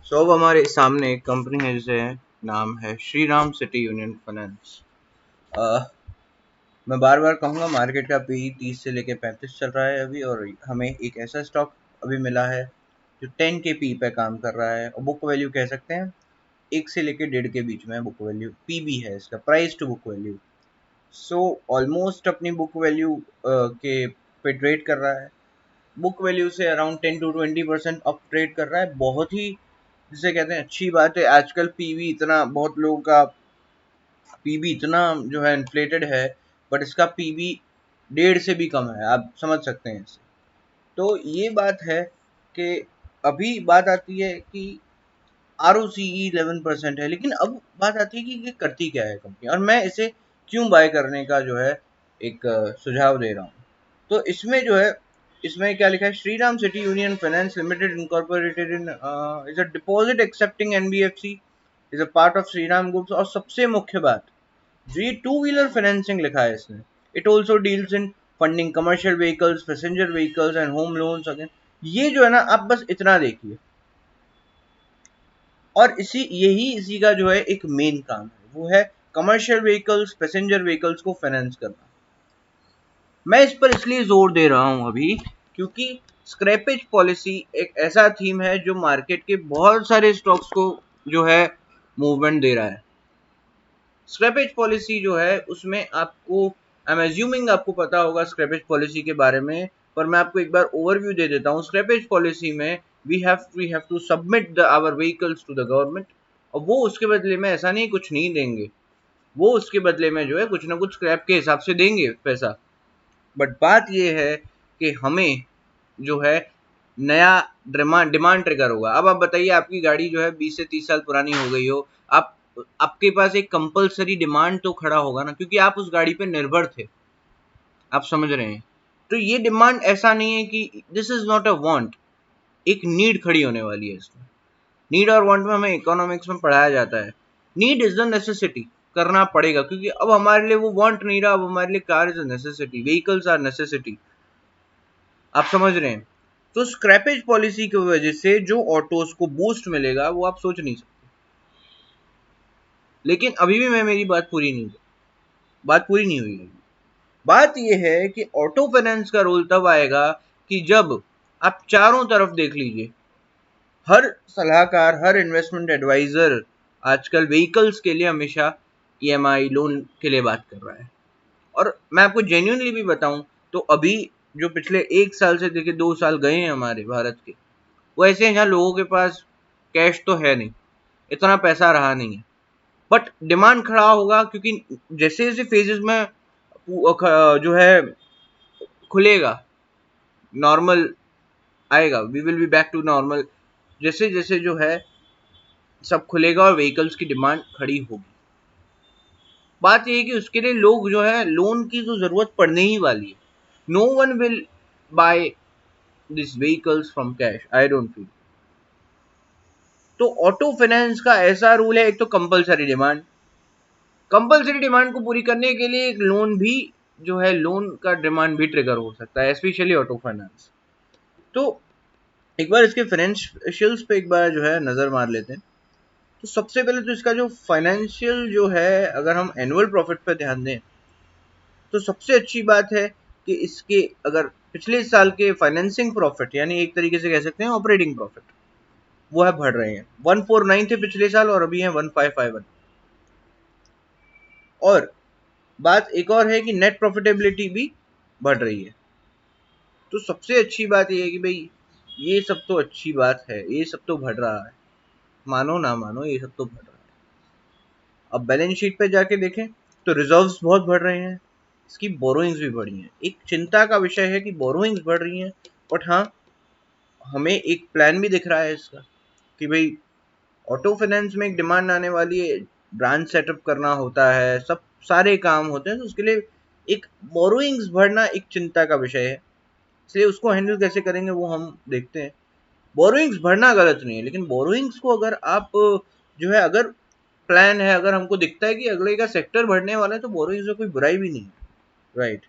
अब हमारे सामने एक कंपनी है जिसे नाम है श्रीराम सिटी यूनियन फाइनेंस। मैं बार बार कहूँगा मार्केट का पी 30 से लेके 35 चल रहा है अभी, और हमें एक ऐसा स्टॉक अभी मिला है जो 10 के पी पे काम कर रहा है, और बुक वैल्यू कह सकते हैं 1 से लेके 1.5 के बीच में बुक वैल्यू पी भी है इसका, price to book value. So almost अपनी बुक वैल्यू के पे ट्रेड कर रहा है। बुक वैल्यू से अराउंड 10 to 20% अप ट्रेड कर रहा है। बहुत ही, जिसे कहते हैं, अच्छी बात है। आजकल पीवी इतना, बहुत लोगों का पीवी इतना जो है इन्फ्लेटेड है, बट इसका पीवी 1.5 से भी कम है, आप समझ सकते हैं इसे। तो ये बात है कि अभी बात आती है कि आर ओ सी 11% है, लेकिन अब बात आती है कि ये करती क्या है कंपनी, और मैं इसे क्यों बाय करने का जो है एक सुझाव दे रहा हूँ। तो इसमें जो है, इसमें क्या लिखा है, Shriram city union finance limited incorporated in is a deposit accepting NBFC, is a part of Shriram groups. और सबसे मुख्य बात, जो ये टू व्हीलर फाइनेंसिंग लिखा है इसने, it also deals in funding commercial vehicles, passenger vehicles and home loans again. ये जो है ना, आप बस इतना देखिए, और इसी का जो है एक मेन काम है, वो है कमर्शियल व्हीकल्स, पैसेंजर व्हीकल्स को फाइनेंस करना। मैं इस पर इसलिए जोर दे रहा हूं अभी, क्योंकि स्क्रैपेज पॉलिसी एक ऐसा थीम है जो मार्केट के बहुत सारे स्टॉक्स को जो है मूवमेंट दे रहा है। स्क्रैपेज पॉलिसी जो है उसमें आपको, आई एम एज्यूमिंग आपको पता होगा स्क्रैपेज पॉलिसी के बारे में, पर मैं आपको एक बार ओवरव्यू दे देता हूँ। स्क्रैपेज पॉलिसी में we have to submit our vehicles to the government, और वो उसके बदले में ऐसा नहीं कुछ नहीं देंगे, वो उसके बदले में जो है कुछ ना कुछ स्क्रैप के हिसाब से देंगे पैसा। बट बात ये है कि हमें जो है नया डिमांड ट्रिगर होगा। अब आप बताइए, आपकी गाड़ी जो है 20 से 30 साल पुरानी हो गई हो, आप आपके पास एक कंपलसरी डिमांड तो खड़ा होगा ना, क्योंकि आप उस गाड़ी पे निर्भर थे। आप समझ रहे हैं? तो ये डिमांड ऐसा नहीं है कि this is not a want, एक नीड खड़ी होने वाली है इसमें। नीड और वांट में हमें इकोनॉमिक्स में पढ़ाया जाता है, नीड इज द नेसेसिटी, करना पड़ेगा, क्योंकि अब हमारे लिए वो वांट नहीं रहा, अब हमारे लिए car is a necessity, vehicles are necessity. आप समझ रहे हैं? तो स्क्रैपेज पॉलिसी की वजह से जो ऑटोज को बूस्ट मिलेगा वो आप सोच नहीं सकते। लेकिन अभी भी मैं, मेरी बात पूरी नहीं हुई है। बात यह है कि ऑटो फाइनेंस का रोल तब आएगा कि जब आप चारों तरफ देख लीजिए, हर सलाहकार, हर इन्वेस्टमेंट एडवाइजर आजकल व्हीकल्स के लिए हमेशा ईएमआई लोन के लिए बात कर रहा है। और मैं आपको जेन्युइनली भी बताऊं, तो अभी जो पिछले 1 साल से देखिए 2 साल गए हैं हमारे भारत के, वो ऐसे हैं जहाँ लोगों के पास कैश तो है नहीं, इतना पैसा रहा नहीं है, बट डिमांड खड़ा होगा, क्योंकि जैसे जैसे फेजेस में जो है खुलेगा, नॉर्मल आएगा, we will be back to normal, जैसे जैसे जो है सब खुलेगा और व्हीकल्स की डिमांड खड़ी होगी। बात यह है कि उसके लिए लोग जो है लोन की तो जरूरत पड़ने ही वाली है। No one will buy this vehicles from cash, I don't feel. तो ऑटो फाइनेंस का ऐसा रूल है, एक तो कंपलसरी डिमांड को पूरी करने के लिए एक लोन भी जो है, लोन का डिमांड भी ट्रिगर हो सकता है, स्पेशली ऑटो फाइनेंस। तो एक बार इसके फाइनेंशियल्स पे एक बार जो है नजर मार लेते हैं। तो सबसे पहले तो इसका जो फाइनेंशियल जो है, अगर हम एनुअल प्रॉफिट पे ध्यान दें, तो सबसे अच्छी बात है कि इसके अगर पिछले साल के फाइनेंसिंग प्रॉफिट, यानी एक तरीके से कह सकते हैं ऑपरेटिंग प्रॉफिट, वो है बढ़ रहे हैं। 149 थे पिछले साल और अभी हैं 1551। और बात एक और है कि नेट प्रॉफिटेबिलिटी भी बढ़ रही है। तो सबसे अच्छी बात यह है कि भाई, ये सब तो अच्छी बात है, ये सब तो बढ़ रहा है, मानो ना मानो ये सब तो बढ़ रहा है। अब बैलेंस शीट पे जाके देखें तो रिजर्व्स बहुत बढ़ रहे हैं, इसकी बोरोइंग्स भी बढ़ी हैं। एक चिंता का विषय है कि बोरोइंग्स बढ़ रही हैं, बट हाँ, हमें एक प्लान भी दिख रहा है इसका कि भाई ऑटो फाइनेंस में एक डिमांड आने वाली है, ब्रांच सेटअप करना होता है, सब सारे काम होते हैं, तो उसके लिए एक बोरोइंग्स बढ़ना एक चिंता का विषय है। इसलिए उसको हैंडल कैसे करेंगे वो हम देखते हैं। बोरोइंग्स बढ़ना गलत नहीं है, लेकिन बोरोइंग्स को अगर आप जो है, अगर प्लान है, अगर हमको दिखता है कि अगले का सेक्टर बढ़ने वाला है, तो बोरोइंग्स में कोई बुराई भी नहीं है, राइट?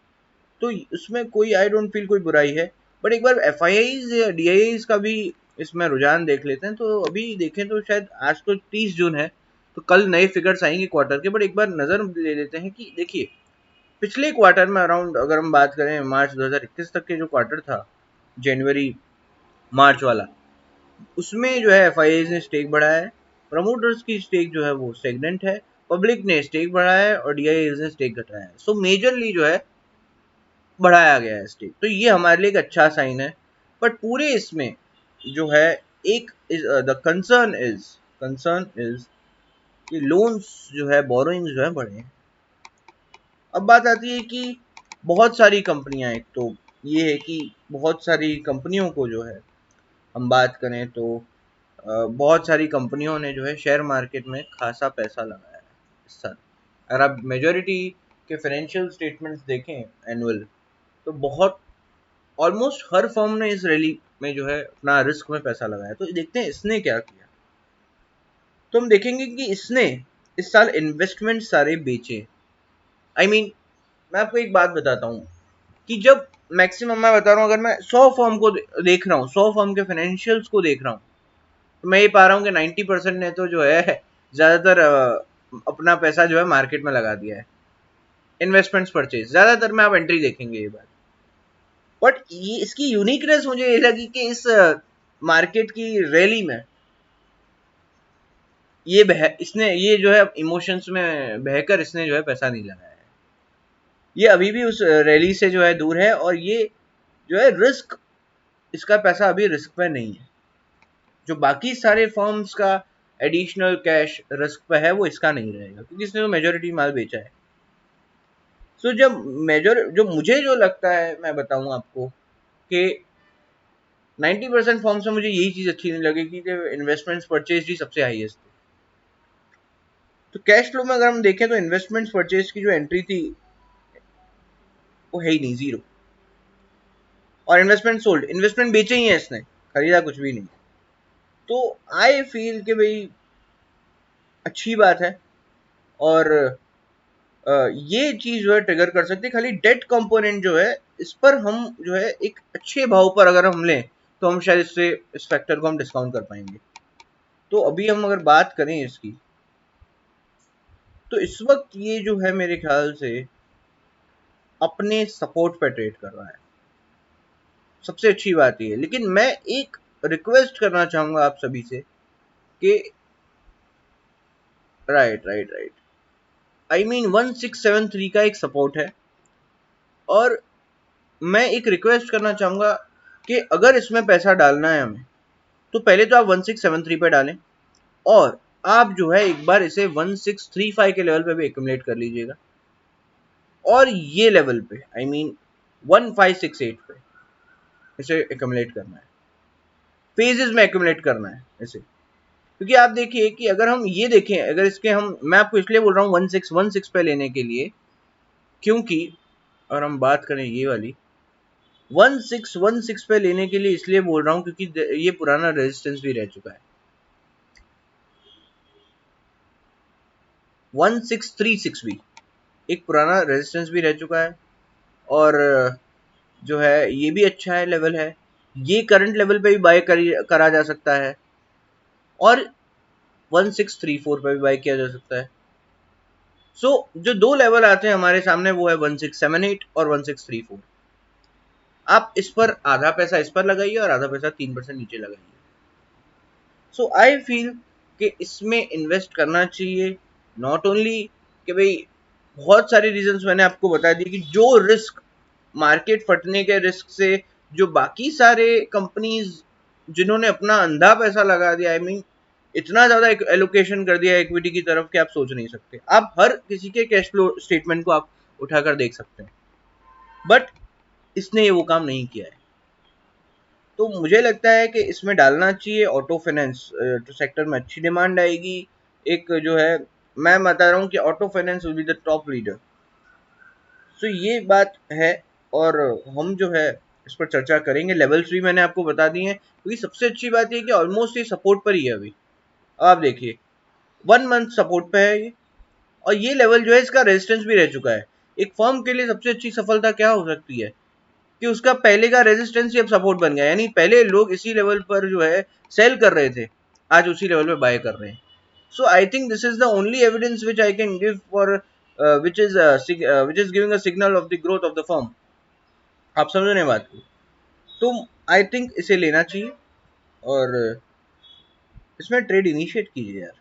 तो उसमें कोई, आई डोंट फील कोई बुराई है। बट एक बार एफ आई आईज या डी आई आईज का भी इसमें रुझान देख लेते हैं। तो अभी देखें तो शायद आज तो 30 जून है, तो कल नए फिगर्स आएंगे क्वार्टर के, बट एक बार नजर ले लेते हैं कि देखिए पिछले क्वार्टर में अराउंड अगर हम बात करें मार्च 2021 तक के जो क्वार्टर था, जनवरी मार्च वाला, उसमें जो है एफआईआई ने स्टेक बढ़ाया है, प्रमोटर्स की स्टेक जो है वो स्टेगनेंट है, पब्लिक ने स्टेक बढ़ाया है और डीआईएल ने स्टेक घटाया है। सो मेजरली जो है बढ़ाया गया है स्टेक, तो ये हमारे लिए एक अच्छा साइन है। बट पूरे इसमें जो है एक द कंसर्न इज कि लोन्स जो है, बोरोइंग जो है बढ़े हैं। अब बात आती है कि बहुत सारी कंपनियां, एक तो ये है कि बहुत सारी कंपनियों को जो है हम बात करें तो बहुत सारी कंपनियों ने जो है शेयर मार्केट में खासा पैसा लगाया है इस साल। अगर आप मेजोरिटी के फाइनेंशियल स्टेटमेंट्स देखें एनुअल, तो बहुत ऑलमोस्ट हर फर्म ने इस रैली में जो है अपना रिस्क में पैसा लगाया। तो देखते हैं इसने क्या किया। तो हम देखेंगे कि इसने इस साल इन्वेस्टमेंट सारे बेचे। आई मीन मैं आपको एक बात बताता हूँ कि जब मैक्सिमम मैं बता रहा हूँ, अगर मैं 100 फर्म को देख रहा हूँ, 100 फर्म के फाइनेंशियल्स को देख रहा हूँ, तो मैं ये पा रहा हूँ कि 90% ने तो जो है ज्यादातर अपना पैसा जो है मार्केट में लगा दिया है, इन्वेस्टमेंट्स परचेज ज्यादातर में आप एंट्री देखेंगे ये बात। बट ये इसकी यूनिकनेस मुझे ये लगी कि इस मार्केट की रैली में इसने ये जो है इमोशंस में बहकर इसने जो है पैसा नहीं लगाया है। ये अभी भी उस रैली से जो है दूर है, और ये जो है रिस्क, इसका पैसा अभी रिस्क पे नहीं है। जो बाकी सारे फर्म्स का एडिशनल कैश रिस्क पे है, वो इसका नहीं रहेगा क्योंकि इसने तो मेजोरिटी माल बेचा है। सो जब जो मुझे जो लगता है, मैं बताऊं आपको कि 90% फॉर्म से मुझे यही चीज अच्छी नहीं लगेगी कि इन्वेस्टमेंट्स परचेज ही सबसे हाईएस्ट थी। तो कैश फ्लो में अगर हम देखें तो इन्वेस्टमेंट्स परचेज की जो एंट्री थी वो है ही नहीं, जीरो। और इन्वेस्टमेंट सोल्ड, इन्वेस्टमेंट बेचे ही है इसने, खरीदा कुछ भी नहीं। तो आई फील कि भाई अच्छी बात है, और ये चीज जो है ट्रिगर कर सकती है। खाली डेट कंपोनेंट जो है, इस पर हम जो है एक अच्छे भाव पर अगर हम लें तो हम शायद इससे इस फैक्टर को हम डिस्काउंट कर पाएंगे। तो अभी हम अगर बात करें इसकी, तो इस वक्त ये जो है मेरे ख्याल से अपने सपोर्ट पे ट्रेड कर रहा है, सबसे अच्छी बात ये है। लेकिन मैं एक रिक्वेस्ट करना चाहूंगा आप सभी से कि राइट आई मीन 1673 का एक सपोर्ट है, और मैं एक रिक्वेस्ट करना चाहूंगा कि अगर इसमें पैसा डालना है हमें, तो पहले तो आप 1673 पे डालें, और आप जो है एक बार इसे 1635 के लेवल पे भी एक्यूमुलेट कर लीजिएगा, और ये लेवल पे आई मीन 1568 पे इसे एक्यूमुलेट करना है, फेजेस में एक्यूमुलेट करना है इसे। क्योंकि आप देखिए कि अगर हम ये देखें, अगर इसके हम, मैं आपको इसलिए बोल रहा हूँ 1616 पे लेने के लिए, क्योंकि अगर हम बात करें ये वाली 1616 पे लेने के लिए इसलिए बोल रहा हूँ क्योंकि ये पुराना रेजिस्टेंस भी रह चुका है, 1636 भी एक पुराना रेजिस्टेंस भी रह चुका है, और जो है ये भी अच्छा है लेवल है, ये करंट लेवल पे भी बाय करा जा सकता है, और 1634 पे भी बाय किया जा सकता है। सो जो दो लेवल आते हैं हमारे सामने वो है 1678 और 1634। आप इस पर आधा पैसा इस पर लगाइए और आधा पैसा 3% नीचे लगाइए। सो आई फील कि इसमें इन्वेस्ट करना चाहिए। नॉट ओनली कि भाई बहुत सारे रीजंस मैंने आपको बता दिए कि जो रिस्क, मार्केट फटने के रिस्क से जो बाकी सारे कंपनीज जिन्होंने अपना अंधा पैसा लगा दिया, आई मीन इतना ज्यादा एलोकेशन कर दिया इक्विटी की तरफ कि आप सोच नहीं सकते। आप हर किसी के कैश फ्लो स्टेटमेंट को आप उठाकर देख सकते हैं, बट इसने ये वो काम नहीं किया है। तो मुझे लगता है कि इसमें डालना चाहिए। ऑटो फाइनेंस तो सेक्टर में अच्छी डिमांड आएगी। एक जो है, मैं बता रहा हूँ कि auto finance will be the top leader. So ये बात है, और हम जो है इस पर चर्चा करेंगे। लेवल्स भी मैंने आपको बता दिए हैं, क्योंकि सबसे अच्छी बात ये कि ऑलमोस्ट ये सपोर्ट पर ही है अभी। आप देखिए 1 मंथ सपोर्ट पे है ये, और ये लेवल जो है इसका रेजिस्टेंस भी रह चुका है। एक फर्म के लिए सबसे अच्छी सफलता क्या हो सकती है कि उसका पहले का रेजिस्टेंस ही अब सपोर्ट बन गया, यानी पहले लोग इसी लेवल पर जो है सेल कर रहे थे, आज उसी लेवल पे बाय कर रहे हैं. So I think this is the only evidence which I can give for which is giving a signal of the growth of the firm. आप समझ रहे हैं बात को? तो आई थिंक इसे लेना चाहिए और इसमें ट्रेड इनिशिएट कीजिए यार.